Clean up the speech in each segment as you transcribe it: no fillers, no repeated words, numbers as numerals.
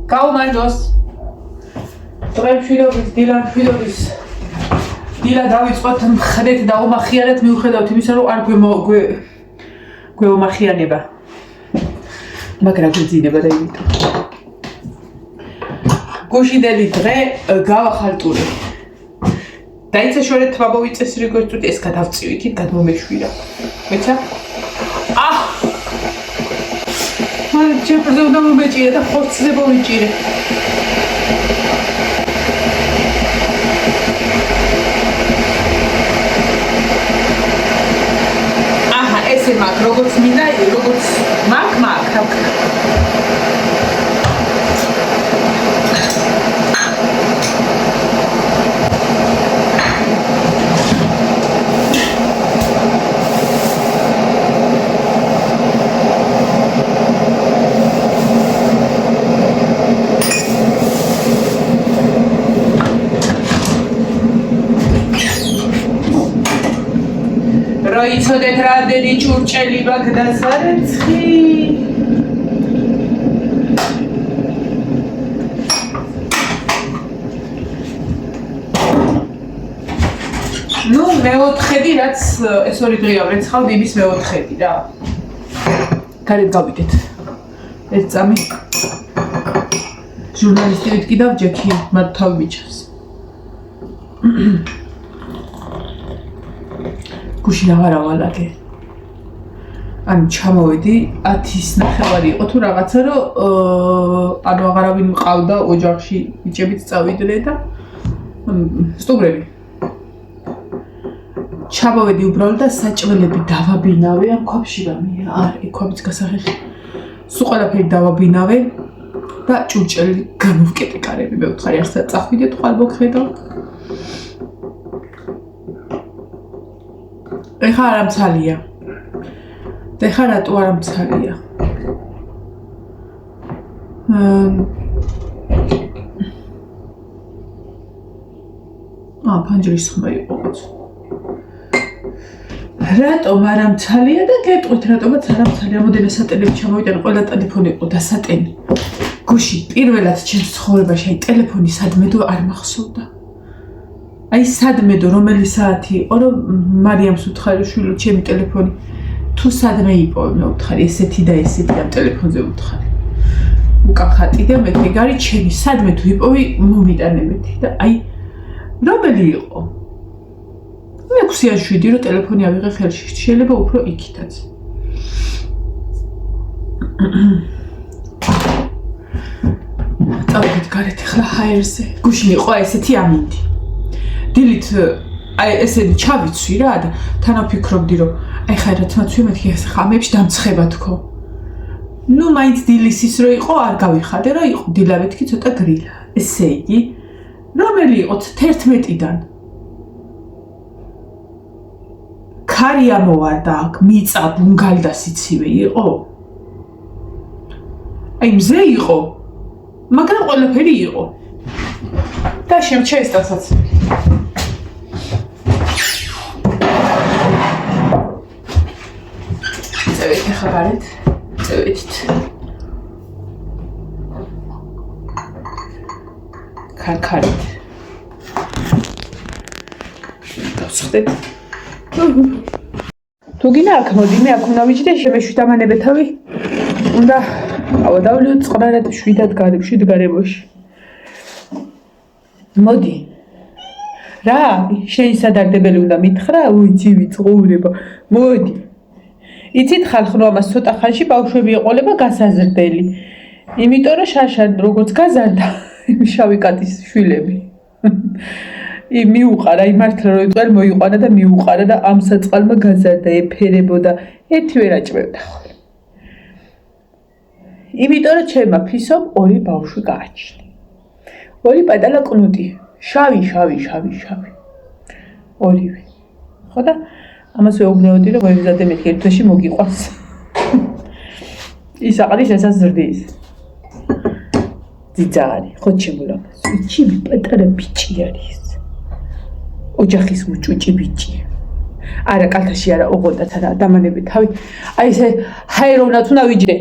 გაუმარჯოს. დღემშვიდობის, დილამშვიდობის. დილა დავიწყოთ მხრეთ და უმახიარეთ მიუხედავთ იმისა, რომ არ გვეუმახიანება. მაგრამ გვეძინება და იმიტომ. გუშინდელი დღე გავახალტული. დაიცა შორეთ თვა მოვიწეს როგორც თუ ეს გადავწივით, გადმომეშვირა. მეცა? ჩემზე უნდა მომეჭირე და ხორცზე მომიჭირე. ესე მაგ როგორც მინდა, როგორც მაგ იცოდეთ რამდენი ჭურჭელი მაქვს დასარეცხი. ნუ მეოთხედი რაც ეს ორი დღეა ვრეცხავდი იმის მეოთხედი რა. გარეთ გავიდეთ. ეს წამი ჟურნალისტი ვიტკიდავ ჯექი მათ თავი მიჩავს. გუშინ აღარავალაგე. ანუ ჩამოვედი 10:30 იყო თუ რაღაცა რომ ანუ აღარავინ მყავდა ოჯახში ბიჭებიც წავიდნენ და სტუბრები. ჩამოვედი უბრალოდ და საჭმელები დავაბინავე ამ ქვაბში გამია. აი ქვაბიც გასახეხი. სულ ყველაფერი დავაბინავე და ჭურჭელი გამოვკეტე კარები. მე ვთხარი ახლა წახვიდეთ ხვალ მოგხედავ. ეხა არ ამცალია. ეხა რატო არ ამცალია? ფანჯრის ხმა იყო. რატომ არ ამცალია და გეტყვით რატომაც არ ამცალია? რამოდენიმე სატელეფონი ჩამოვიტანე, ყველა ტელეფონი იყო დასატენი. გუში პირველად ჩემს ცხოვრებაში აი ტელეფონი სადმედო არ მახსოვდა. აი სადმედო რომელი საათი იყო რომ მარიამს უთხარი შვილო ჩემი ტელეფონი თუ სადმე იპოვე მე უთხარი ესეთი და ესეთი ამ ტელეფონზე უთხარი უკან ხატი და მე ეგარი ჩემი სადმე თუ იპოვე მომიტანე მეთი და აი რომელი იყო 6-7 რომ ტელეფონი ავიღე ხელში შეიძლება უფრო იქითაც წავიდეთ გარეთ ახლა ჰაერზე გუშინ იყო ესეთი ამინდი დილით აი ესენი ჩავიცვი რა და თან ვფიქრობდი რომ აი ხა რაც მათვი მეთქი ეს ხამებში დამცხება თქო. ნუ მაინც დილის ის რო იყო არ გავიხადე რა იყო დილა მეთქი ცოტა გრილა. ესე იგი რომელი იყო 11-დან. ქარი ამოვარდა აქ მიწა ბუნგალი და სიცივე იყო. აი მზე იყო. მაგრამ ყველაფერი იყო. და შემჩა ეს დასაცმელი. წევით ახლა გარეთ, წევით. ქარქარით. დავსხდეთ. თუ გინდა აქ მოდი, მე აქ უნდა ვიჭიდე, შემეშვით ამანებე თავი. უნდა ავადავლიოთ წყნარად 7 გარემოში. მოდი. რა, შენ სადარდებელი უნდა მითხრა, უიცი ვიწყურება. მოდი. იცით ხალხნო ამას ცოტა ხანში ბავშვები ეყოლება გასაზრდელი. იმიტომ რომ შაშან როგორც გაზარდა, შავი კატის შვილები. მიუყარა, იმართლა რომ იყვარ მოიყვანა და მიუყარა და ამ საწყალმა გაზარდა, ეფერებოდა, ერთი ვერ აჭმევდა ხოლმე. იმიტომ რომ ჩემმა ფისომ 2 ბავშვი გააჩნია. 2 პატარა კნუტი, შავი. ორივე. ხო და ამას ვეუბნეოდი რომ მოიმზადე მეთქი ერთ თვეში მოგიყვანს. ის აყრის ესაც ზრდის. ძიძარი, ხო ჩემულამას. ვიჩი პატარა ბიჭი არის. ოჯახის მუჭუჭი ბიჭი. არა კალთაში არა ოღონდაც არა დამანები თავი. აი ესე ჰაეროვნად უნდა ვიჯდე.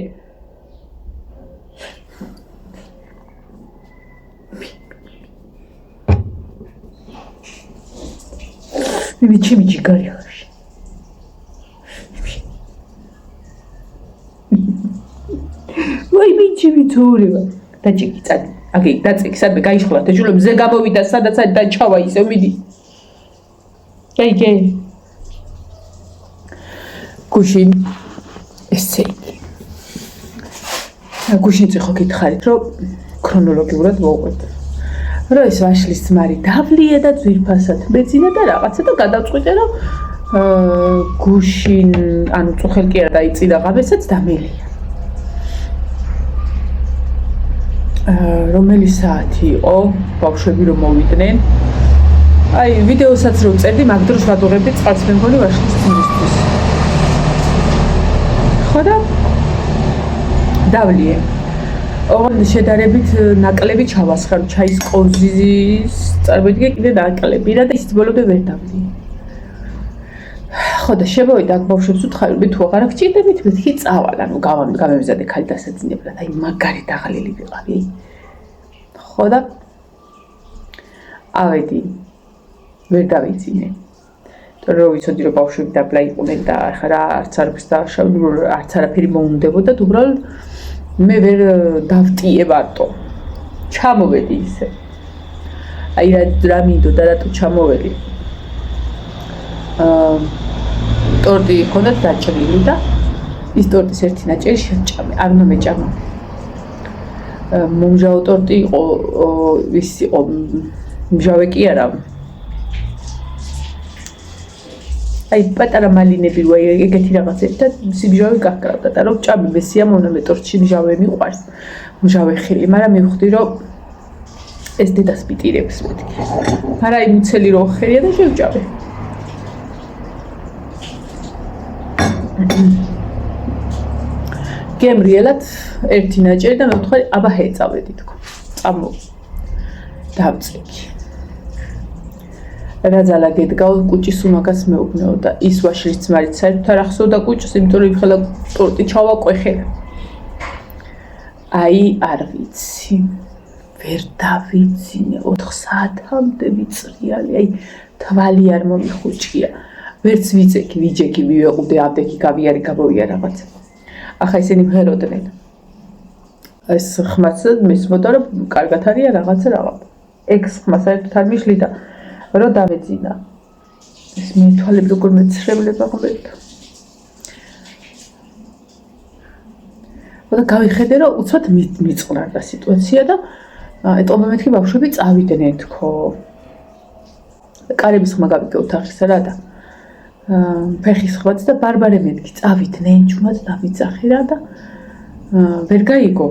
მე ჩემი ჯიგარი ხარ. ვაი მე ჩემი თორევა. დაჭიკი წადი. აგე დაწიკი სადმე გაიშხლა და ჯულო მზე გამოვიდა სადაც და ჩავა ისე მიდი. გაიგე. გუშინ ესე იგი. გუშინ წიხო გითხარით რომ ქრონოლოგიურად მოვყვეთ. რომ ეს ვაშლის ძმარი დავლია და ძვირფასად მეძინა და რაღაცა და გადავწყვიტე რომ გუშინ ანუ წუხელ კი არა დაიწიდა ღამესაც დამელია. რომელი საათი იყო ბავშვები რომ მოვიდნენ აი ვიდეოსაც რო წერდი მაგ დროს ვადუღებდი წყალს მე მგონი ვაშლის ძმისთვის ხო და დავლიე ოღონდ შედარებით ნაკლები ჩავასხარ ჩაის ყოზის წარმოიდგინე კიდე ნაკლები და ის ბოლომდე ვერ დავლიე ხო და შემოვიდა აქ ბავშვებს უთხარი თუ აღარ გჭირდებით მეთქი წავალ ანუ გამემზადე ქალი დასაძინებლად აი მაგარი დაღლილი ვიყავი ხო და ავედი ვერ დავიცინე რომ ვიცოდი რომ ბავშვები დაბლა იყვნენ და ახლა არც არის დააშავდი არც არაფერი მოუნდებოდა და უბრალოდ მე ვერ დავტიე მარტო ჩამოვედი ისე აი რა მინდოდა რატო ჩამოვედი ტორტი ჰქონდა დაჭრილი და ის ტორტის ერთი ნაჭერი შეჭამე არ უნდა მეჭამა მომჟავო ტორტი იყო ის იყო მჟავე კი არა აი პატარა მალინები რო ეგეთი რაღაცები და სიმჟავე გაკრავდა და რომ ჭამი მე სიამოვნო მე ტორტში მჟავე მიყვარს მჟავე ხილი მაგრამ მივხვდი რომ ეს დედას პიტირებს მეთქი მაგრამ აი მუცელი რო ხერია და შევჭამე გემრიელად ერთი ნაჭერი და მე ვთქვი აბა ჰეწავედი თქო წამო დავწიკი რა ძალა გედგაო კუჭის უმაგას მეუბნეო და ის ვაშლის ძმარიც საერთოდ არ ახსოვდა კუჭს იმიტომ რომ იხელა ტორტი ჩავაყვეხე აი არ ვიცი ვერ დავიცინე 4 საათამდე ვიწრიალი აი თვალი არ მომიხუჭია ვერც ვიძექი ვიჯექი მივეყუდე ამდექი გავიარი გამოვია რაღაცა ახლა ისინი მღეროდნენ ეს ხმაც მისმოდა რომ კარგად არია რაღაცა ექს ხმა საერთოდ არ მიშლი და რო დავეძინა ეს მე თვალები როგორ მეცრემლება ღმერთო და გავიხედე რომ უცბად მიწყნარდა სიტუაცია და ეტყობა მეთქი ბავშვები წავიდნენ თქო კარების ხმა გავიგე ოთახისა რა და ფეხის ხმაც და ბარბარე მეთქი წავიდნენ ჩუმად დავიძახე რა და ვერ გაიგო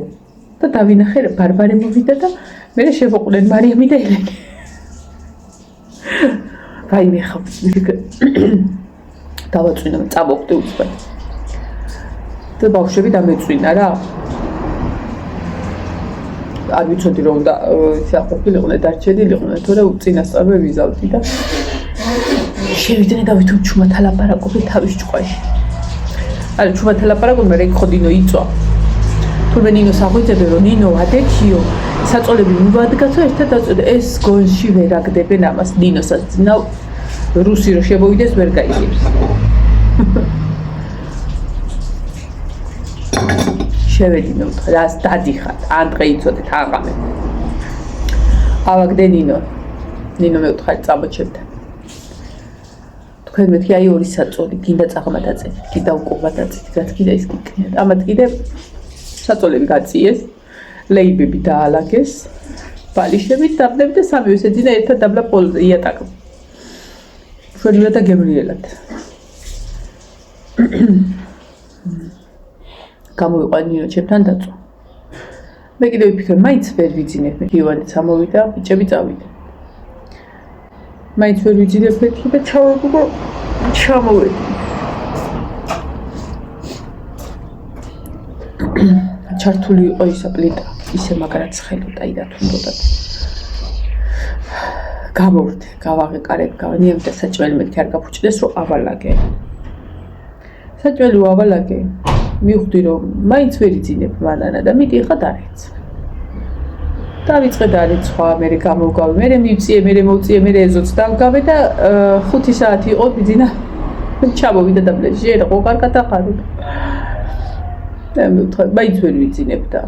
და დავინახე ბარბარე მოვიდა და მე შევყვნენ მარიამი და ელენე ვაი მე ხა დავაწვინა წამოხდე უცბად და ბავშვები დამეწვინა რა არ ვიცოდი რომ და ისა ყოფილიყვნენ დარჩენილიყვნენ თორე წინასწარმე ვიზავდი და შევიდნენ და ვითომ ჩუმათა ლაპარაკობი თავის ჭყვაში არა ჩუმათა ლაპარაკობი მე ხო დინო იწვა თურმე ნინოს აღვიძებე რომ ნინო ადექიო საწოლები მივადგათო ერთად დაწოდე ეს გონში ვერ აგდებენ ამას ნინოსაც ძნა რუსი რო შემოვიდეს ვერ გაიგებს შევედი მე ვთქვა რას დადიხარ ანდღე იცოდეთ აღამე ავაგდე ნინო მე ვთქვი წამოჩებდა თქვენ მეთქი აი 2 საწოლი გინდა წაღმა დაწეთით კიდე უკობა დაწეთით რაც კიდე ის გიქნიათ ამათ კიდე საწოლები გაწიეს ლეიბები დაალაგეს ბალიშები დაბდები და სამივე შეძინა ერთად დაბლა პოლზე იატაკ შევიდა და გემრიელად გამოვიყვა ნინო ჩემთან დაწვა მე კიდე ვიფიქრე მაინც ვერ ვიძინებ მე ივანიც ამოვიდა ბიჭები წავიდნენ მაინც ვერ ვიძინებ მეთქი და ჩავაგო ჩამოვედი ჩართული იყო ისა პლიტა ისე მაგრად ცხელოდა იდა თუნდოდათ გამოვდე გავაღე კარები გავანიებ და საჭველი მეთქი არ გაფუჭდეს რომ ავალაგე საჭველი ავალაგე მივხვდი რომ მაინც ვერ იძინებ მანანა და მიტი ხა დარეც დავიწყე და რიცხვა, მე გამოვგავე, მე მივწიე, მე მოვწიე, მე ეზოც დავგავე და 5 საათი იყო ბიძინა. ჩამოვიდა და ბლეჟი და ყოყარ გადაყარე. და მე ვთქვი, მაინც ვერ ვიძინებ და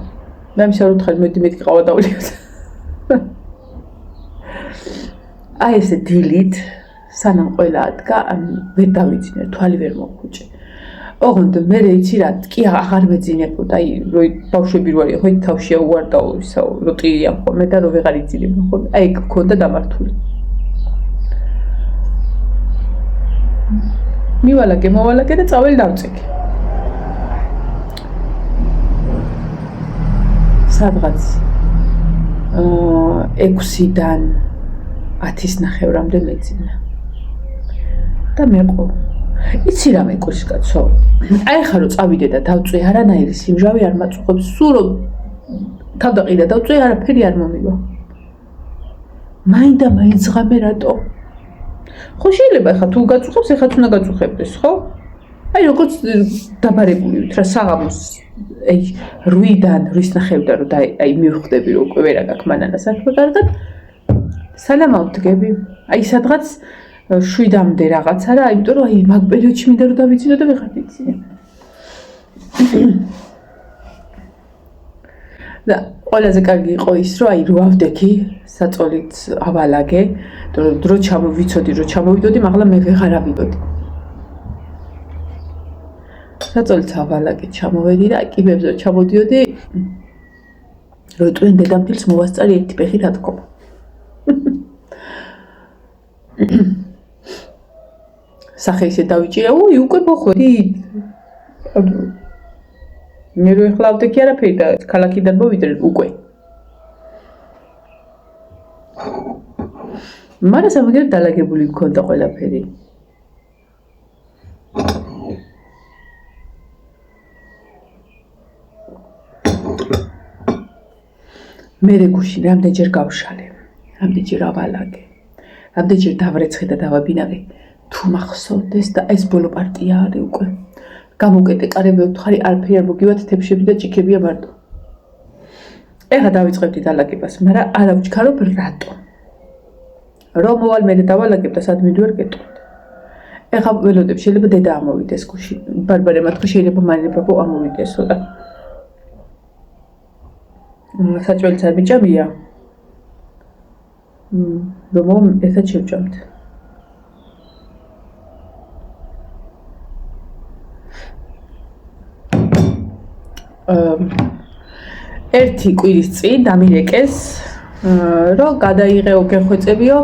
მე მისარ ვთქვი, მეტი ყავა დავლიოთ. აი ესე დილით სანამ ყველა ადგა, ვერ დავიძინე, თვალი ვერ მოვხუჭე. ოღონდ მე იცი რა, კი აღარ მეძინებოდა, აი რო ბავშვები რო არის, ხო თავში უვარდაო ისო, რო ტირიან ხოლმე და რო ვეღარ იძინებდნენ ხოლმე. აი ეგ მქონდა დამართული. მოვალაგე და წაველი დავწეკე. სადღაც 6-დან 10-ის ნახევრამდე მეძინა. და მეყო. იცი რა მეკოს კაცო. აი ხა რო წავიდე და დავწვე არანაირი სიმჟავე არ მაწუხებს. სულ რომ თავდაყიდა დავწვე არაფერი არ მომივა. მაინც ღამე რატო? ხო შეიძლება ხა თუ გაწუხებს, ეხაც უნდა გაწუხებდეს, ხო? აი როგორც დაბარებული ვით რა საღამოს აი 8-დან 8-ის ნახევრიდან რომ აი მივხვდები რომ უკვე ვერა გაქვს მანანა საქმე კარგად. სანამ ავდგები. აი სადღაც 7-მდე რაღაცა რა, იმიტომ რომ აი მაგ პერიოდში მინდა რომ დავიძინო და ვეღარ ვიცინე. და ყველაზე კარგი იყო ის, რომ აი რო ავდექი, საწოლით ავალაგე, დრო ჩამოვიცოდი, რომ ჩამოვიდოდი, მაგრამ მე ვეღარ ავიდოდი. საწოლით ავალაგე, ჩამოვედი და კიბებზე ჩამოდიოდი, რომ ტვენ დედამთილს მოვასწარი ერთი ფეხი რა თქმა. სახე ისე დავიჭირე, უკვე მოხვედი. მე რო ეხლა ავდექი არაფერი და ქალაქიდან მოვიდრე უკვე. მაგრამ სამაგერად დალაგებული მქონდა ყველაფერი. მე გუში რამდენჯერ გავშალე, რამდენჯერ ავალაგე, რამდენჯერ დავრეცხე და დავაბინავე. თუ მახსოვდეს და ეს ბოლო პარტია არის უკვე. გამოვკეტე კარები ვთხარი, არაფერი არ მოგივათ, თებშები და ჭიქებია მარტო. ეხლა დავიწყებდი დალაგებას, მაგრამ არა ვჩქარობ რატო. რომ მოვალ მე დავალაგებ და სად მიდივარ გეტყვით. ეხლა ველოდებ, შეიძლება დედა ამოვიდეს გუში. ბარბარემ თქვა შეიძლება მალე ბაბო ამოვიდესო და საჭველიც არ მიჭამია. რომ ერთად შევჭამთ. ერთი კვირის წინ დამირეკეს, რომ გადაიღეო გეხვეწებიო,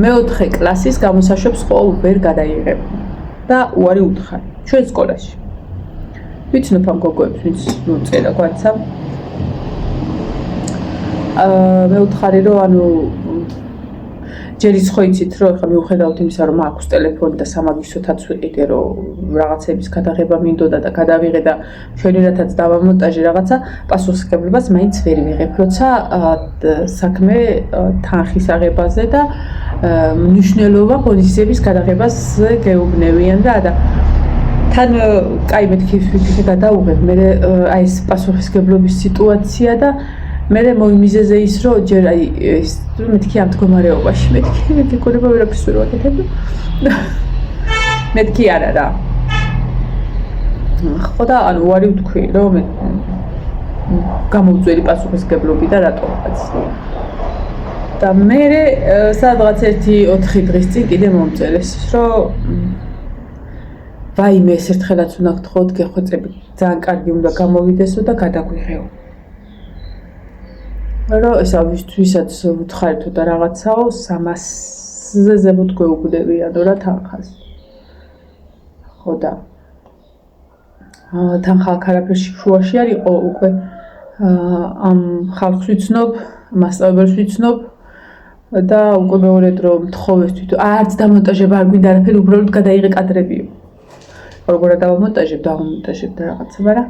მეოთხე კლასის გამოსაშვებს ყოველ ვერ გადაიღებ და უარი უთხარი ჩვენ სკოლაში. ვიცნობ ამ გოგოებს, ვინც მოწერა გვაცა. მე უთხარი რომ ანუ ჯერ ის ხო იცით რომ ხა მიუხედავთ იმისა რომ აქვს ტელეფონი და სამაგისტროთაც ვიყიდე რომ რაღაცების გადაღება მინდოდა და გადავიღე და ჩვენერათაც დავამონტაჟე რაღაცა პასუხისმგებლობას მაინც ვერ ვიღებ როცა საქმე თანხის აღებაზე და მნიშვნელობა ღონისძიების გადაღებაზე გეუბნევიან და თან კაი მეთქი გადაუღებ მე აი ეს პასუხისმგებლობის სიტუაცია და მე მოიმიზეზე ის რომ ჯერ აი ეს მეთქი ამ მდგომარეობაში მეთქი გონება ვერაფერს ვერ ვაკეთებ მეთქი არა რა ხო და ანუ უარი ვთქვი რომ მე გამოვწველი პასუხისმგებლობი და რატომაც და მე სადღაც 1-4 დღის წინ კიდე მომწერეს რომ ვაიმე ეს ერთხელაც უნდა გთხოვთ გეხვეწები ძალიან კარგი უნდა გამოვიდესო და გადაგვიღეო რომ ესა ვისაც ვთხარითო და რაღაცაო 300-ზე ზემოთ გვეუბნებიანო რა თანხას ხო და თანხა არაფერში შუაში არ იყო უკვე ამ ხალხს ვიცნობ მასწავლებელს ვიცნობ და უკვე მეორედ რომ თხოვეს თვითონ არც დამონტაჟება არ გვინდა არაფერი უბრალოდ გადაიღე კადრებიო როგორ დავამონტაჟებ და რაღაცა მაგრამ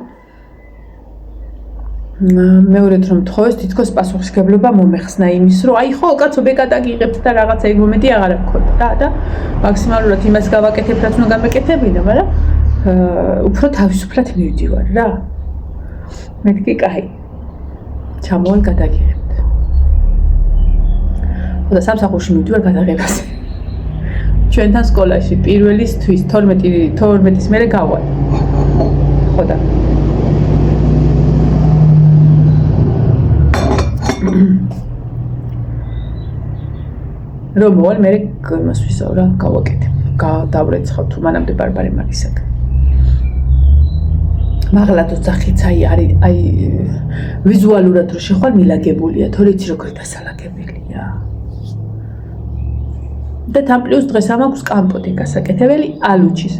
მეორედ რომ თხოვეს თითქოს პასუხისმგებლობა მომეხსნა იმის რომ აი ხო კაცო მე გადაგიღებთ და რაღაცა ეგ მომენტი აღარ მქონდა და მაქსიმალურად იმას გავაკეთებ რაც უნდა გამეკეთებინა მაგრამ უფრო თავისუფლად მივდივარ რა მეთქი კაი ჩამოვარ გადაგიღებთ და სამსახურში მივდივარ გადაღებაზე. ჩვენთან სკოლაში პირველისთვის 12-ის მერე გავალ. ხო და რომ მოვალ მე იმას ვისაუბრა რა გავაკეთე. დავრეცხავ თუ მანამდე ბარბარე მაგისაგან. მაგალათ ოცხიც აი ვიზუალურად რო შეხვალ მილაგებულია, თორე იცი როგორ დასალაგებელია. და თან პლუს დღეს ამაქვს კამპოტი გასაკეთებელი ალუჩის.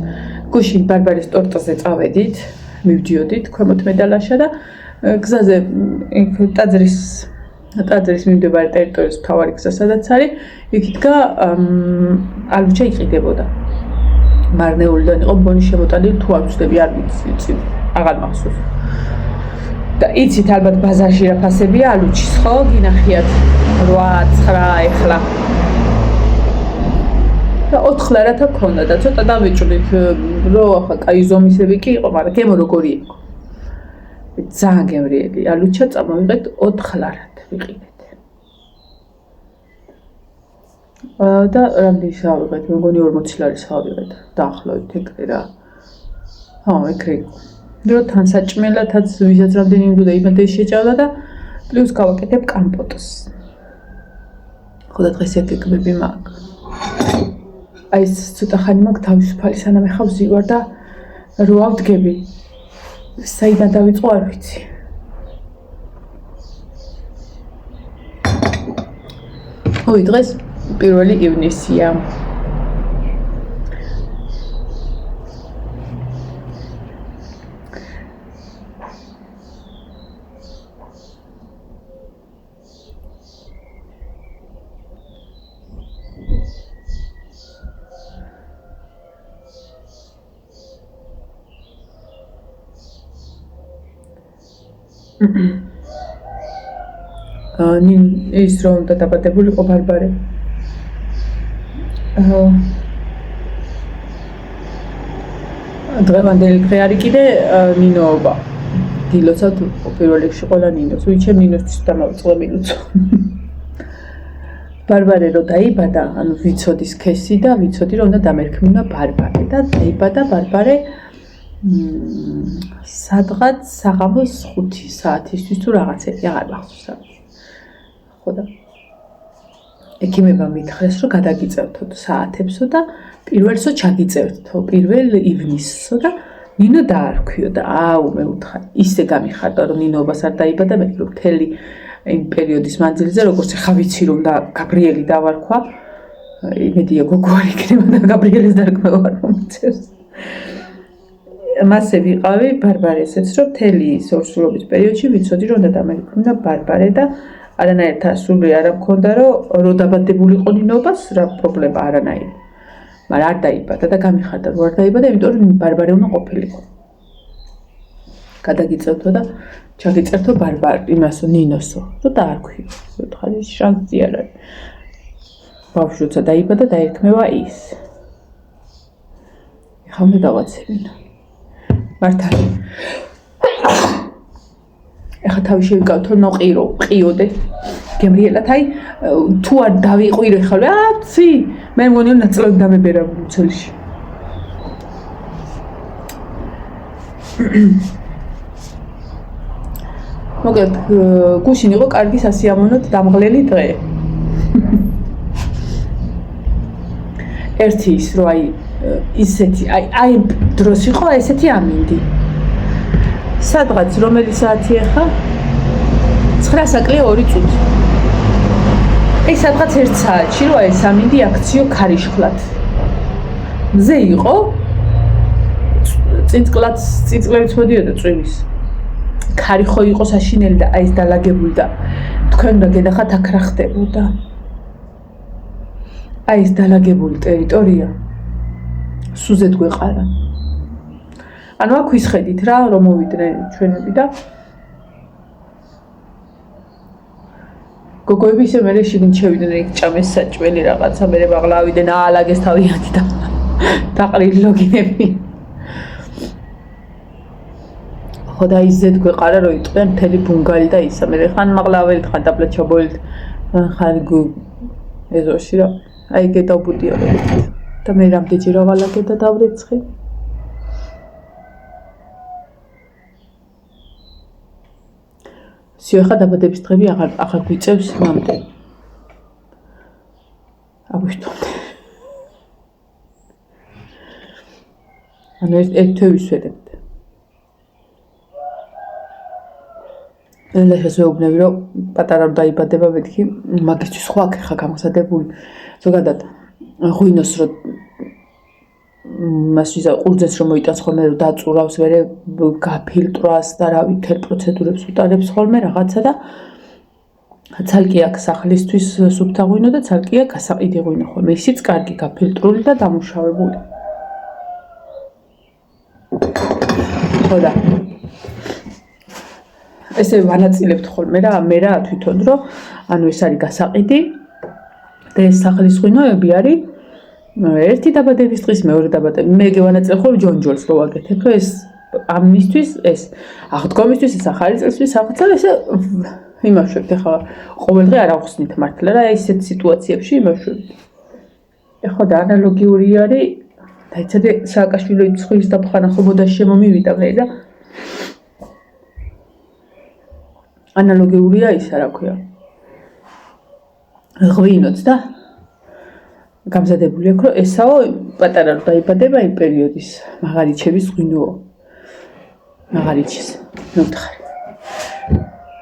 გუშინ ბარბარის ტორტაზე წავედით, მივდიოდით ქვემოთ მედალაშა და გზაზე ტაძრის მიმდებარე ტერიტორიის მთავარი გზა სადაც არის, იქ იდგა ალუჩა იყიდებოდა. მარნეულიდან იყო ბონი შემოტანილი თუ არ ვცდები არ ვიცი, აღარ მახსოვს. და იცით ალბათ ბაზარში რა ფასებია ალუჩის, ხო? გინახიათ 8-9 ეხლა. და 4 ლარათა ქონდა და ცოტა დავიჭრით, რომ ახლა კაი ზომისები კი იყო, მაგრამ გემო როგორი იყო. ძალიან გემრიელი ალუჩა წამოვიღეთ 4 ლარად ვიყიდეთ. და რამდენი შევიღეთ? მე მგონი 40 ლარი შევიღეთ. დაახლოებით ეგრე რა. ეგრე იყო. რო თან საჭმელათაც ვისაც რამდენი უნდა იმედე შეჭავდა და პლუს გავაკეთებ კამპოტს. ხო და დღეს ეკეკბები მაქვს. აი ეს ცოტა ხანი მაქვს თავისუფალი სანამ ეხა ვზივარ და რო ავდგები საიდან დავიწყო არ ვიცი. ой, დღეს 1 ივნისია. ის რომ უნდა დაბადებულიყო ბარბარე. დღევანდელი დღე არის კიდე ნინოობა. დილოსაც პირველ რიგში ყველა ნინოს. ვიჩემ ნინოსთვის დამავწყები ლუცო. ბარბარე რო დაიბადა, ანუ ვიცოდის ქესი და ვიცოდი რომ უნდა დამერქმნა ბარბარე და დაიბადა ბარბარე სადღაც საღამოს 5 საათისთვის თუ რაღაცები აღარ მახსოვს. ხო და ექიმებმა მითხრეს რომ გადაგიწევთო საათებსო და პირველსო ჩაგიწევთო 1 ივნისსო და ნინო დაარქვიო და აუ მე უთხრა ისე გამიხარდა რომ ნინოობას არ დაიბადა მე რომ მთელი იმ პერიოდის მანძილზე როგორც ახლა ვიცი რომ და გაბრიელი დავარქვა იმედია გოგო არ იქნება და გაბრიელის დარქმევა არ მომწევს. მასე ვიყავი ბარბარესეც რომ მთელი სორსულობის პერიოდში ვიცოდი რომ უნდა დამერქმნა ბარბარე და არანაირ თასული არ მქონდა რომ დაბადებულიყო ნინოობას რა პრობლემა არანაირი. მაგრამ არ დაიბადა და გამიხარდა რომ არ დაიბადა იმიტომ რომ ბარბარე უნდა ყოფილიყო. გადაგიწევთო და ჩაგიწევთო ბარბარე იმასო ნინოსო რომ დაარქვიო. ვთქვი შანსი არ არის. ბავშვი როცა დაიბადა დაერქმევა ის. ეხლა უნდა დავაცებინო. მართალი. ეხლა თავი შევიკავთო ნოყირო, ყიოდე. გემრიელად აი თუ არ დავიყვირო ხალე, აცი, მე მგონი რომ ნაწილად დამებერა მუცელში. მოკლედ გუშინ იყო კარგი სასიამოვნო დამღლელი დღე. ერთი ის რომ აი ისეთი აი დროს იყო ესეთი ამინდი. სადღაც რომელი საათია ხა? 9 საკლე 2 წუთი. ეს სადღაც 1 საათში რო აი სამინდი აქციო ქარიშხლად. მზე იყო წინწკლებს მოდიოდა წვიმის. ქარი ხო იყო საშინელი და აი ეს დალაგებული და თქვენ უნდა გენახათ აქ რა ხდებოდა. აი ეს დალაგებული ტერიტორია სუზეთ გვეყარა. ანუ აქ ვისხედით რა რომ მოვიდნენ ჩვენები და გოგოები ისე მერე შიგნით შევიდნენ იქ ჭამეს საჭმელი რაღაცა მერე მაღლა ავიდნენ აალაგეს თავიანთი და დაყრილი ლოგინები. ხო და ისეთ გვეყარა რომ იტყვიან მთელი ბუნგალი და ისა მერე ხან მაღლა ავერით ხან დაბლა ჩაბოილით ხან ეზოში რა აი გედავბუდია და მე რამდენჯერ ავალაგე და დავრეცხე სიო ხა დაბადების დღები აღარ გვიწევს მამდე აგვიშტობ ანუ ერთ თვევის ვერებთ და შესაძლებელი რომ პატარა დაიბადება მეთქი მაგისთვის სხვა ხა გამოსადებული ზოგადად ღვინოს რომ მასვისა ყურძენს რომ მოიტანს ხოლმე რომ დაწურავს ვერე გაფილტრას და რა ვითარ პროცედურებს უტარებს ხოლმე რაღაცა და ცალკე აქვს სახლისთვის სუფთა ღვინო და ცალკე აქვს გასაყიდი ღვინო ხოლმე ისიც კარგი გაფილტრული და დამუშავებული ხოდა ესე ვანაწილებთ ხოლმე რა მე რა თვითონ რომ ანუ ეს არის გასაყიდი და ეს სახლის ღვინოები არის ერთი დაბადების დღის მეორე დაბადების მე გევანაწილებ ხოლმე ჯონჯოლს რო ვაკეთებ რომ ეს ამისთვის ეს აღდგომისთვის ეს ახალი წელსთვის რაღაცა ესე იმაშვებთ ახლა ყოველდღე არ აღხსნით მართლა რა ისეთ სიტუაციებში იმაშვებთ ახლა და ანალოგიური არის და იცოდე სააკაშვილო ცხლის დაფხანა ხობოდა შემომივიდა მე და ანალოგიურია ისა რა ქვია ღვინოც და გამზადებული აქვს რომ ესაო პატარა რომ დაიბადება იმ პერიოდის მაღარიჩების ღვინოა მაღარიჩის ნუთხარი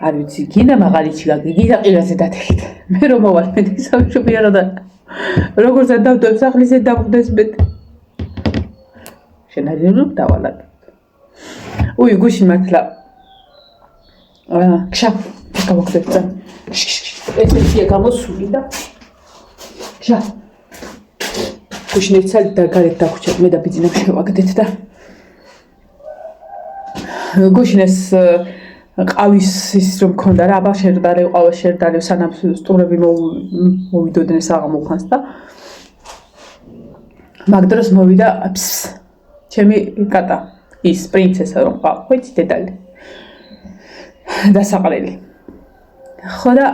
არ ვიცი გინდა მაღარიჩი გაგიგიდა ყილაზე დათელით მე რომ მოვალ მე სამშობია რა და როგორც დავდებ სახლისე დავხდეს მე შენადირობ დავალად უი გუშინ მართლა ქშა გამოგწევდა ესეცია გამოსული და ქშა გუშინ ეცალი და გარეთ დაგვრჩა მე და ბიძინა შევაგდეთ და გუშინ ეს ყავის ის რომ მქონდა რა აბა შერდარე ყავა შერდარე სანამ სტუმრები მოვიდოდნენ საღამოხანს და მაგ დროს მოვიდა ჩემი კატა ის პრინცესა რომ ყავით დედალი დასაყრელი ხო და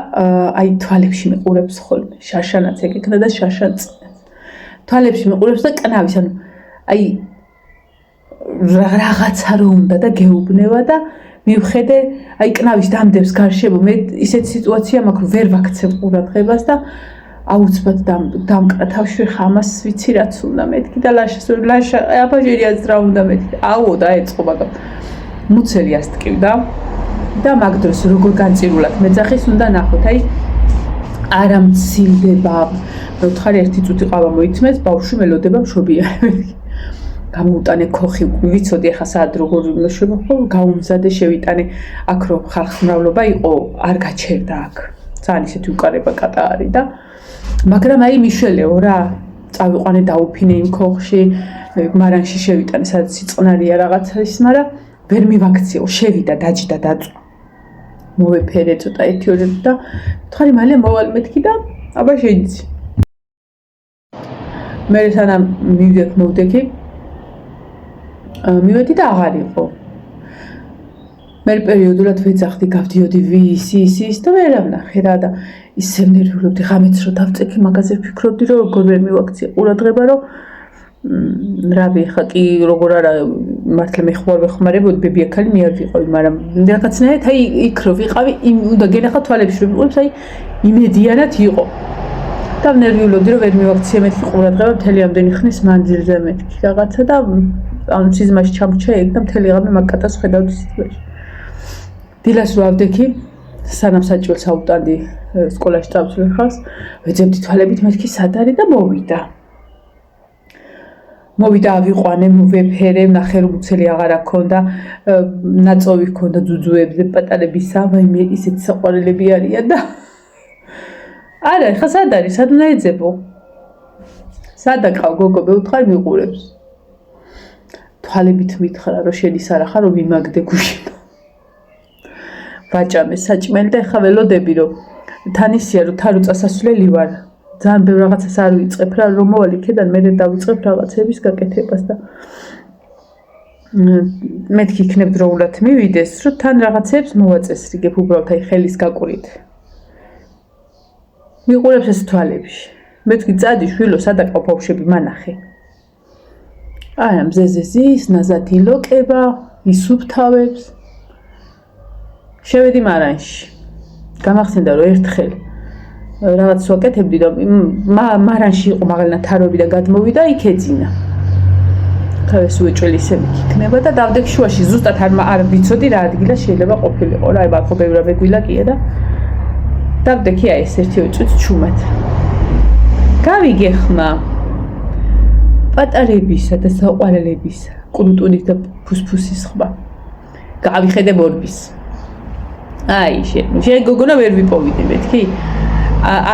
აი თვალებში მიყურებს ხოლმე შაშანაც ეკექნა და შაშანც თვალებში მიყურებს და კნავის ანუ აი რაღაცა რომ უნდა და გეუბნება და მივხედე აი კნავის დამდებს გარშემო მე ისეთ სიტუაცია მაქვს რომ ვერ ვაქცევ ყურადღებას და აუცბად დამკრა თავში ხამას ვიცი რაც უნდა მეთქი და ლაშა აბაჟერიაც რა უნდა მეთქი აუო და ეწყო მაგრამ მუცელი ასტკივდა და მაგ დროს როგორ განწირულად მეძახის უნდა ნახოთ აი არ ამცილდება მოთხარი ერთი წუთი ყავა მოიწმეს ბავშვი მელოდება მშობია გამოუტანე ქოხი ვიცოდი ახლა საად როგორ იმოშვება ხო გაუმზადე შევიტანე აქ რომ ხალხმრავლობა იყო არ გაჩერდა აქ ძალიან ისეთი უკარება კატა არის და მაგრამ აი მიშველეო რა წავიყვანე დაუფინე იმ ქოხში მარანში შევიტანე სადაც სიწყნარია რაღაცა ის მაგრამ ვერ მივაქციო შევიდა დაჯდა დაწვა მოვეფერე ცოტა ერთი-ორი და თხარი მალე მოვალ მეთქი და აბა შეიცი მე სანამ მივდექი მივედი და აღარ იყო მე პერიოდულად ვეძახდი გავდიოდი ის და ვერ ამნახე რა და ისე ნერვიულობდი ღამეც რომ დავწექი მაგაზე ვფიქრობდი რომ როგორ ვერ მივაქცია ყურადღება რომ რავი ხა კი როგორ არა მართლა მე ხმარებოდი ბებია ქალი მე არ ვიყავი მაგრამ რაღაცნაირად აი იქ რო ვიყავი უნდა გენახა თვალებში რომ ვიყურებს აი იმედიანად იყო და ნერვიულობდი რომ ვერ მივაქცია მეთქი ყურადღება მთელი ამდენი ხნის მანძილზე მეთქი რაღაცა და ანუ სიზმაში ჩამრჩა ეგ და მთელი ღამე მაგ კატას ხედავდი სიტყვაში დილას რო ავდექი სანამ საჭიროებს აუტანდი სკოლაში წავსულ ხალხს ვეძებდი თვალებით მეთქი სად არის და მოვიდა ავიყვანე მოვეფერე ნახე რომ უცელი აღარ აქონდა ნაწოვი ჰქონდა ძუძუებზე პატარებისა ვაიმე ისეთი საყვარელები არიან და არა ხა სად არის სად უნდა ეძებო სად აკავ გოგო მე უთხარ მიყურებს თვალებით მითხრა რომ შედის არა ხარ რომ ვიმაგდე გუშინ ვაჭამე საჭმელი და ხა ველოდები რომ თან ისია რომ თარო წასასვლელი ვარ ძალიან ბევრ რაღაცას არ ვიწყებ რა რომ მოვალ იქედან მე დავიწყებ რაღაცების გაკეთებას და მეთქი იქნებ დროულად მივიდეს რომ თან რაღაცებს მოვაწესრიგებ უბრალოდ აი ხელის გაყვრით მიყურებს ეს თვალებში. მე თქვი წადი შვილო, სადაკავ ბავშვები მანახე. არა, მზეზე ზის, ნაზად ილოკება, ისუფთავებს. შევედი მარანში. გამახსენდა რომ ერთხელ რაღაც ვაკეთებდი და მარანში იყო მაღალნა თაროები და გადმოვიდა იქ ეძინა. ხევეს უეჭველი ისე იქნება და დავდექ შუაში ზუსტად არ ვიცოდი რა ადგილა შეიძლება ყოფილიყო რა, აი ბაქო ბევრა მეგვილა კია და დავდექი აი ეს ერთი უწვით ჩუმად. გავიგე ხმა პატარებისა და საყვარელებისა, კულტურის და ფუსფუსის ხმა. გავიხედე ბორბის. აი შენ გოგონა ვერ ვიპოვიდე მეთქი?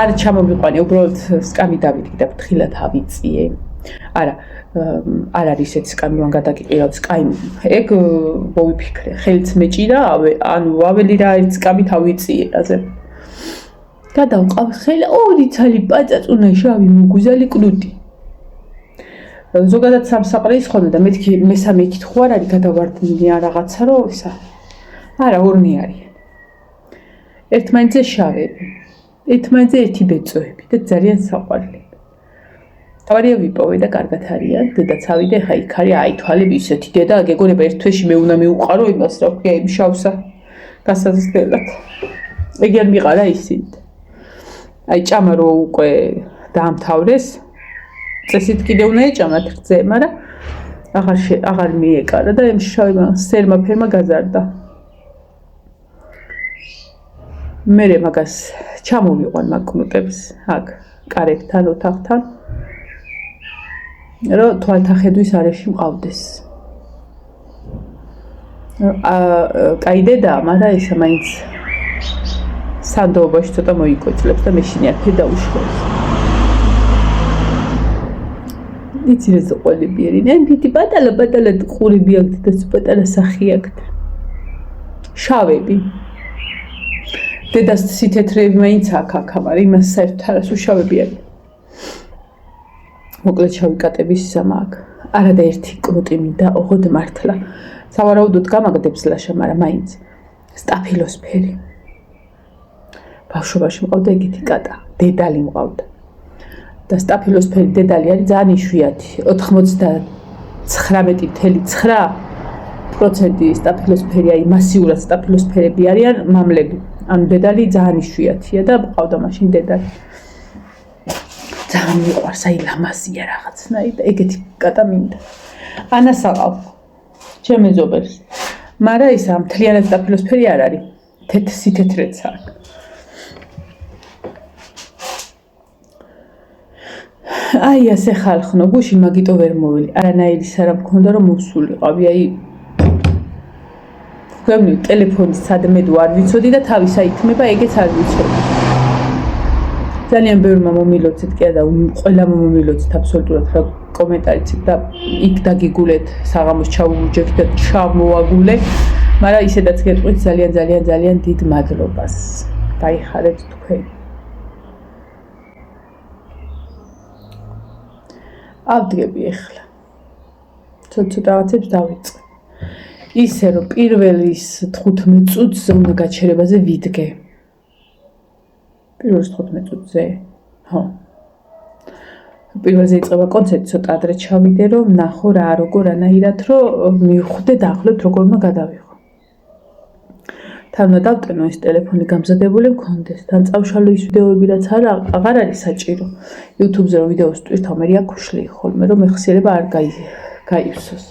არ ჩამომიყვანე, უბრალოდ სკამი დავიდგე და ფრთხილად ავიწიე. არა, არ არის ეს სკამი გადაგიყირავ სკაი. ეგ მოვიფიქრე, ხელს მეჭირა, ანუ აველი რა ერთ სკამით ავიწიე აზე. გადავყავ ხელი, ორი ცალი პაწაწუნა შავი მოგუზალი კნუტი. ზოგადად სამსაყრის ხონდა და მეთქი მესამე კითხვა არ არის გადავარდნილი რაღაცა რომ ისა. არა, ორნი არის. ერთმანეთზე შავები, ერთმანეთზე ერთი ბეწოები და ძალიან საყვარელი. თავარია ვიპოვე და კარგად არიან, დედაც ავიდე, ხა იქ არის აი თვალები ისეთი დედა, გეგონება ერთ თვეში მე უნდა მივუყარო იმას, რა ვქია იმ შავსა გასაზრდელად. ეგ არ მიყარა ისინი. აი ჭამა რო უკვე დაამთავრეს, წესით კიდე უნდა ეჭამათ რძე, მაგრამ აღარ მიეკარა და იმ შავმა სერმა ფერმა გაზარდა. მერე მაგას ჩამოვიყვან მაგკნუტებს აქ კარებთან ოთახთან რომ თვალთა ხედვის არეში მყავდეს. კაი დედაა, მაგრამ ისა მაინც სანდოობაში ცოტა მოიკოჭლებს და მეშინი არ დაუშხობს. იცი რა ზოყოლები არიან, დიდი პატალა ყურები აქვთ და პატალა სახი აქვთ. შავები. დედას სითეთრეები მაინც აქ, მაგრამ იმას საერთოდ არას უშავები არის. მოკლედ შავი კატების ისამა აქ. არა და ერთი კნუტი მინდა ოღონდ მართლა. სავარაუდოდ გამაგდებს ლაშა, მაგრამ მაინც სტაფილოსფერი. ბავშვობაში მყავდა ეგეთი კატა, დედალი მყავდა. და სტაფილოსფერი დედალი არის ძალიან იშვიათი. 99.9% სტაფილოსფერი, აი მასიურად სტაფილოსფერები არიან მამლები. ანუ დედალი ძალიან იშვიათია და მყავდა მაშინ დედალი. ძალიან მიყვარს, აი ლამაზია რაღაცნაირი და ეგეთი კატა მინდა. ანას აყავ. ჩემი ზობელს. მაგრამ ისა მთლიანად სტაფილოსფერი არ არის. სითეთრეც აქვს. აი ასე ხალხნო, გუში მაგიტო ვერ მოვილი. არანაირი სარა მქონდა რომ მოვსულიყავი, აი გვემნი ტელეფონის სადმედო არ ვიცოდი და თავის აითმება, ეგეც არ ვიცოდი. ძალიან ბევრმა მომილოცეთ კი და ყველა მომილოცეთ აბსოლუტურად რა კომენტარიც და იქ დაგიგულეთ, საღამოს ჩავუჯექ და ჩამოაგულე, მაგრამ ისედაც გეტყვით ძალიან დიდ მადლობას. დაიხარეთ თქვენ. ავდგები ახლა. ცოტა რაღაცებს დავიწყე. ისე რომ პირველის 15 წუთზე უნდა გაჩერებაზე ვიდგე. პირველის 15 წუთზე. ხო. პირველზე იწყება კონცერტი, ცოტა ადრე ჩავიდე რომ ნახო რა როგორანაირად რომ მივხვდე დაახლოებით როგორ უნდა გადავიღო. თან უნდა დავტენო ეს ტელეფონი გამზადებული მქონდეს. თან წავშალო ის ვიდეოები რაც აღარ არის საჭირო. YouTube-ზე რომ ვიდეოს ტვირთავ, მე აქ ვშლი ხოლმე რომ მეხსიერება არ გაივსოს.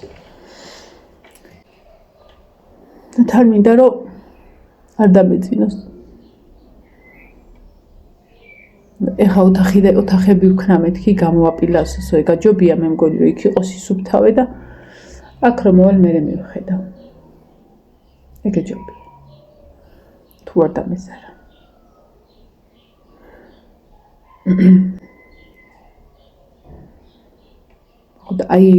და თან მინდა რომ არ დამეწინოს. ეხა ოთახები ვქნა მეთქი გამოვაპილასო, გაჯობია მე მგონი რომ იქ იყოს ისუფთავე და აქ რომ მოვალ მე მივხედა. ეგ ჯობია. თუ არ დამეზარა. ხოდა აი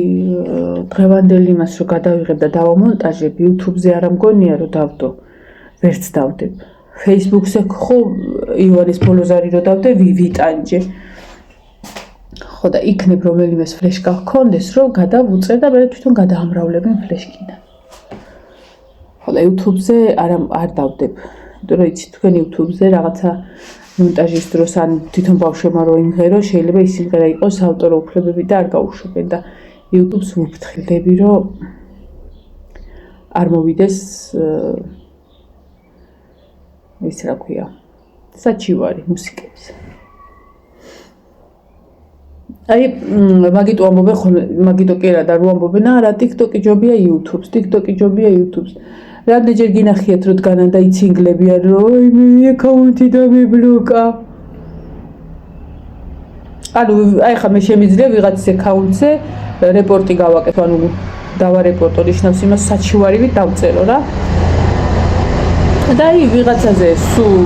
დღევანდელი იმას რომ გადავიღებ და დავამონტაჟებ YouTube-ზე არ მგონია რომ დავდო. ვერც დავდებ. Facebook-ზე ხო ივანეს ბოლოზარი რო დავდე ვიტანჯე. ხო და იქნებ რომელიმეს ფლეშკა გქონდეს რომ გადავუწერ და მე თვითონ გადაამრავლებენ ფლეშკიდან. ხო და YouTube-ზე არ დავდებ. იმიტომ რომ იცით თქვენ YouTube-ზე რაღაცა მონტაჟის დროს ან თვითონ ბავშვებმა რო იმღერო, შეიძლება ის სიმღერა იყოს ავტორო უფლებები და არ გაუშვებენ და YouTube-ს ვუფრთხილდები, რომ არ მოვიდეს ის რა ქვია, საჩივარი მუსიკების. აი, მაგიტო ამბობენ ხოლმე, მაგიტო კი არა და რო ამბობენ, არა, TikTok-ი ჯობია YouTube-ს, TikTok-ი ჯობია YouTube-ს. რამდენჯერ გინახიათ რომ დგანან და იცინგლებიან რომ მე აკაუნტი დამიბლოკა. ანუ აი ხა მე შემიძლია ვიღაცის აკაუნტზე რეპორტი გავაკეთო, ანუ დავარეპორტო ნიშნავს იმას საჩივარივით დავწერო რა. და აი ვიღაცაზე სულ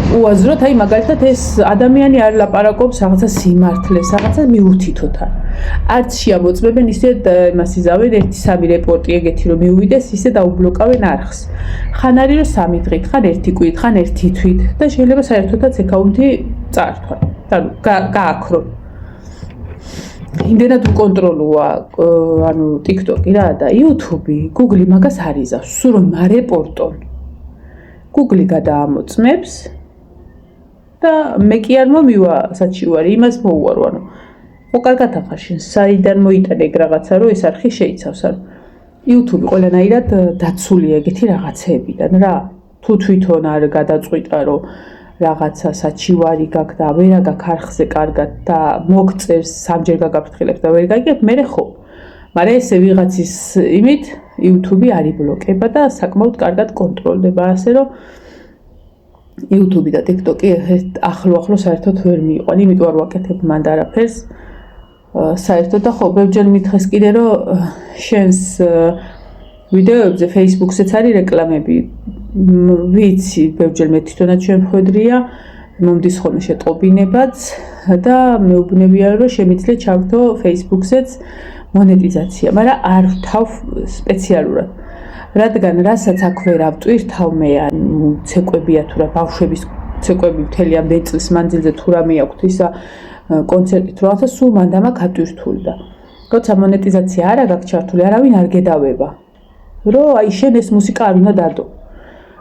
უაზროთ, აი მაგალითად ეს ადამიანი არ ლაპარაკობს რაღაცა სიმართლეს, რაღაცა მიუთითოთან. არც შეამოწმებენ ისე იმას იზავენ 1-3 რეპორტი ეგეთი რომ მიუვიდეს, ისე დაუბლოკავენ არხს. ხან არის რომ 3 დღით, ხან 1 კვირით, ხან 1 თვით და შეიძლება საერთოდაც აკაუნტი წაართვან. ანუ გააქრო. იმდენად უკონტროლოა ანუ TikTok-ი რა და YouTube-ი, Google-ი მაგას არ იზავს. სულ რომ მარეპორტონ. Google-ი გადაამოწმებს და მე კი არ მომივა საჩივარი, იმას მოუარო, ანუ ხო კარგად ახაშენ, საიდან მოიტანე ეგ რაღაცა, რომ ეს არხი შეიცავს, ანუ YouTube-ი ყველანაირად დაცულია ეგეთი რაღაცეებიდან რა. თუ თვითონ არ გადაწყვიტა, რომ რაღაცა საჩივარი გაქვს და ვერა გაქვს არხზე კარგად და მოგწერს სამჯერ გაგაფრთხილებს და ვერ გაიგებ, მერე ხო. მაგრამ ესე ვიღაცის იმით YouTube-ი არ იბლოკება და საკმაოდ კარგად კონტროლდება, ასე რომ YouTube-ი და TikTok-ი ახლო საერთოდ ვერ მიიყვან, იმიტომ არ ვაკეთებ მანდ არაფერს. საერთოდ და ხო, ბევრჯერ მითხეს კიდე, რომ შენს ვიდეოებზე Facebook-ზეც არის რეკლამები. ვიცი, ბევრჯერ მე თვითონაც შემხვედრია, მომდის ხოლმე შეტყობინებაც და მეუბნებიან, რომ შემიძლია ჩავთო Facebook-ზეც მონეტიზაცია, მაგრამ არ ვთავ სპეციალურად. რადგან რასაც აქ ვერ ავტვირთავ მე, ანუ ცეკვებია თუ რა, ბავშვების ცეკვები მთელი ამდენი წლის მანძილზე თუ რამე აქვთ ისა კონცერტით რაღაცა სულ მანდამა გატვირთული და როცა მონეტიზაცია არა გაქვს ჩართული, არავინ არ გედავება, რომ აი შენ ეს მუსიკა არ უნდა დადო.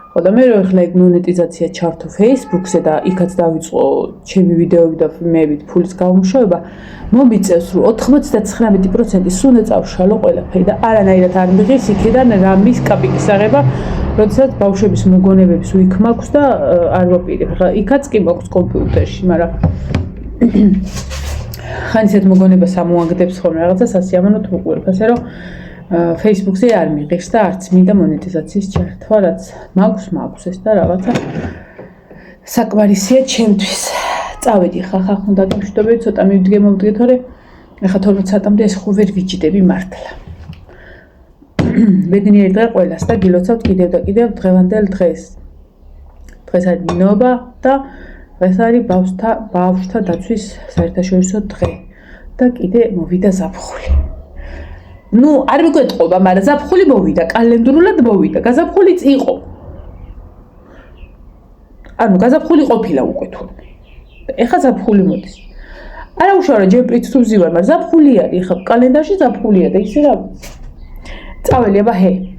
ხო და მე რო ახლა ეგ მონეტიზაცია ჩართო Facebook-ზე და იქაც დავიწყო ჩემი ვიდეოები და ფილმებით ფულის გამომუშავება, მომიწევს რომ 99% სულ წავშალო ყველაფერი და არანაირად არ მიღეს იქიდან რამის კაპიკის აღება, როდესაც ბავშვების მოგონებების უიქ მაქვს და არ ვაპირებ. ხა იქაც კი მაქვს კომპიუტერში, მაგრამ ხან ისეთ მოგონებას ამოაგდებს ხოლმე რაღაცა სასიამოვნო თუ უყურებ, ასე რომ Facebook-ზე არ მიღებს და არც მინდა მონეტიზაციის ჩართვა, რაც მაქვს ეს და რაღაცა საკმარისია ჩემთვის. წავედი ხახ უნდა დამშვიდობები, ცოტა მივდგე მოვდგე, თორე ეხა 12 საათამდე ეს ხო ვერ ვიჯდები მართლა. ბედნიერი დღე ყველას და გილოცავთ კიდევ და კიდევ დღევანდელ დღეს. დღეს არის დინოობა და დღეს არის ბავშვთა დაცვის საერთაშორისო დღე და კიდე მოვიდა ზაფხული. ნუ არ მიგვეტყობა, მაგრამ ზაფხული მოვიდა, კალენდრულად მოვიდა, გაზაფხულიც იყო. ანუ გაზაფხული ყოფილა უკვე თურმე. ეხა ზაფხული მოდის. არა უშავ რა ჯერ პრით თუ ვზივარ, მაგრამ ზაფხული არის, ეხა კალენდარში ზაფხულია და ისე რა ვიცი. წაველი,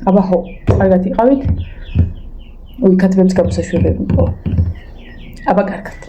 აბა ხო, კარგად იყავით. უი, კაცებს გამოსაშვებები მყო. აბა კარგად.